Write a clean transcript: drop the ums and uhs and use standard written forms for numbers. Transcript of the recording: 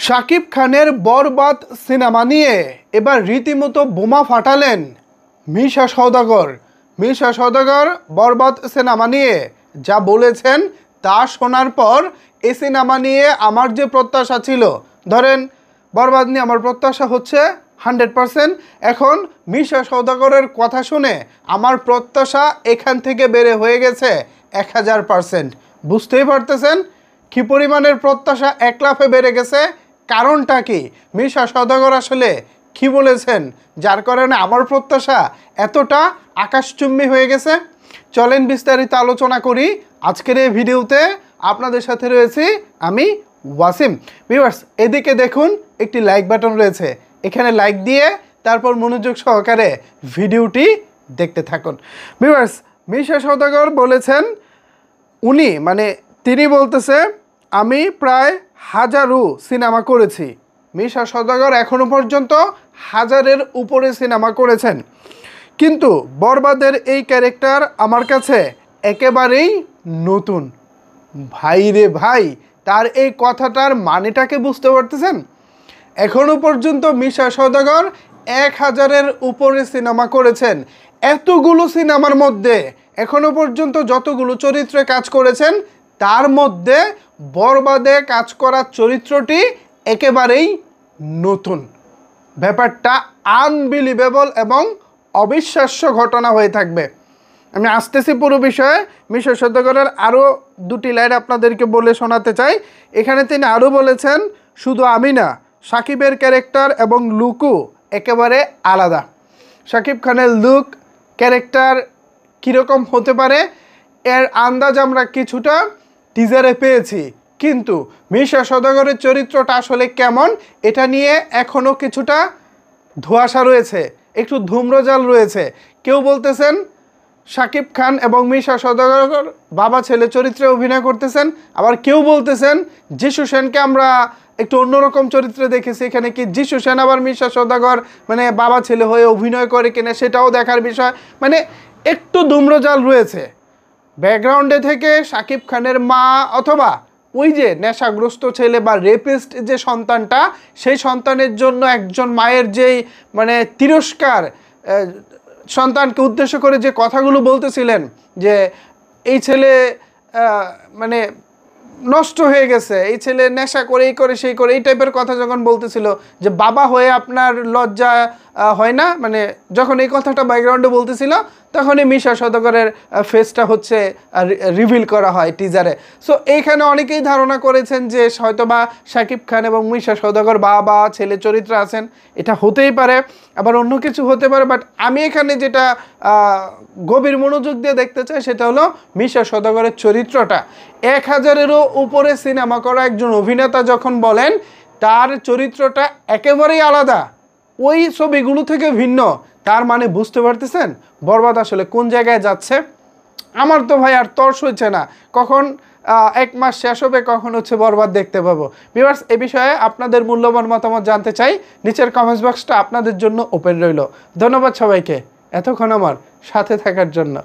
শাকিব খানের বরবাদ সিনেমা নিয়ে এবার রীতিমতো বোমা ফাটালেন মিশা সওদাগর। মিশা সওদাগর বরবাদ সিনেমা নিয়ে যা বলেছেন তা শোনার পর এই সিনেমা নিয়ে আমার যে প্রত্যাশা ছিল, ধরেন বরবাদ নিয়ে আমার প্রত্যাশা হচ্ছে 100%, এখন মিশা সওদাগরের কথা শুনে আমার প্রত্যাশা এখান থেকে বেড়ে হয়ে গেছে 1000%। বুঝতেই পারতেছেন কি পরিমাণের প্রত্যাশা এক লাফে বেড়ে গেছে। কারণটা কি? মিশা সওদাগর আসলে কি বলেছেন যার কারণে আমার প্রত্যাশা এতটা আকাশচুম্বী হয়ে গেছে? চলেন বিস্তারিত আলোচনা করি আজকের এই ভিডিওতে। আপনাদের সাথে রয়েছি আমি ওয়াসিম। ভিউয়ার্স, এদিকে দেখুন একটি লাইক বাটন রয়েছে, এখানে লাইক দিয়ে তারপর মনোযোগ সহকারে ভিডিওটি দেখতে থাকুন। ভিউয়ার্স, মিশা সওদাগর বলেছেন, তিনি বলতেছে আমি প্রায় 1000 সিনেমা করেছি। মিশা সওদাগর এখনো পর্যন্ত 1000-এর উপরে সিনেমা করেছেন, কিন্তু বরবাদের এই ক্যারেক্টার আমার কাছে একেবারেই নতুন। ভাই রে ভাই, তার এই কথাটার মানেটাকে বুঝতে পারতেছেন? এখনো পর্যন্ত মিশা সওদাগর 1000-এর উপরে সিনেমা করেছেন। এতগুলো সিনেমার মধ্যে এখনো পর্যন্ত যতগুলো চরিত্রে কাজ করেছেন তার মধ্যে বরবাদে কাজ করা চরিত্রটি একেবারেই নতুন। ব্যাপারটা আনবিলিভেবল এবং অবিশ্বাস্য ঘটনা হয়ে থাকবে। আমি আসতেছি পুরো বিষয়ে। মিশা সওদাগরের আরও 2টি লাইন আপনাদেরকে বলে শোনাতে চাই। এখানে তিনি আরও বলেছেন, শুধু আমি না, শাকিবের ক্যারেক্টার এবং লুকও একেবারে আলাদা। শাকিব খানের লুক ক্যারেক্টার কীরকম হতে পারে এর আন্দাজ আমরা কিছুটা টিজারে পেয়েছি, কিন্তু মিশা সওদাগরের চরিত্রটা আসলে কেমন এটা নিয়ে এখনও কিছুটা ধোঁয়াশা রয়েছে, একটু ধূম্রজাল রয়েছে। কেউ বলতেছেন শাকিব খান এবং মিশা সওদাগর বাবা ছেলে চরিত্রে অভিনয় করতেছেন, আবার কেউ বলতেছেন যিশু সেনকে আমরা একটু অন্যরকম চরিত্রে দেখেছি। এখানে কি যিশু সেন আবার মিশা সওদাগর বাবা ছেলে হয়ে অভিনয় করে কিনা সেটাও দেখার বিষয়। একটু ধূম্রজাল রয়েছে। ব্যাকগ্রাউন্ডে থেকে শাকিব খানের মা অথবা ওই যে নেশাগ্রস্ত ছেলে বা রেপিস্ট যে সন্তানটা, সেই সন্তানের জন্য একজন মায়ের যেই তিরস্কার, সন্তানকে উদ্দেশ্য করে যে কথাগুলো বলতেছিলেন যে এই ছেলে নষ্ট হয়ে গেছে, এই ছেলে নেশা করে এই করে সেই করে, এই টাইপের কথা যখন বলতেছিল, যে বাবা হয়ে আপনার লজ্জা হয় না, যখন এই কথাটা ব্যাকগ্রাউন্ডে বলতেছিল তখনই মিশা সওদাগরের ফেসটা হচ্ছে রিভিল করা হয় টিজারে। সো এইখানে অনেকেই ধারণা করেছেন যে হয়তোবা শাকিব খান এবং মিশা সওদাগর বাবা ছেলে চরিত্র আছেন, এটা হতেই পারে, আবার অন্য কিছু হতে পারে। বাট আমি এখানে যেটা গভীর মনোযোগ দিয়ে দেখতে চাই সেটা হলো মিশা সওদাগরের চরিত্রটা। 1000-এরও উপরে সিনেমা করা একজন অভিনেতা যখন বলেন তার চরিত্রটা একেবারেই আলাদা, ওই ছবিগুলো থেকে ভিন্ন, তার বুঝতে পারতেছেন বরবাদ আসলে কোন জায়গায় যাচ্ছে? আমার তো ভাই আর তর্স হচ্ছে না কখন 1 মাস শেষ হবে, কখন বরবাদ দেখতে পাবো। ভিউয়ার্স, এ বিষয়ে আপনাদের মূল্যবান মতামত জানতে চাই, নিচের কমেন্টস বক্সটা আপনাদের জন্য ওপেন রইল। ধন্যবাদ সবাইকে এতক্ষণ আমার সাথে থাকার জন্য।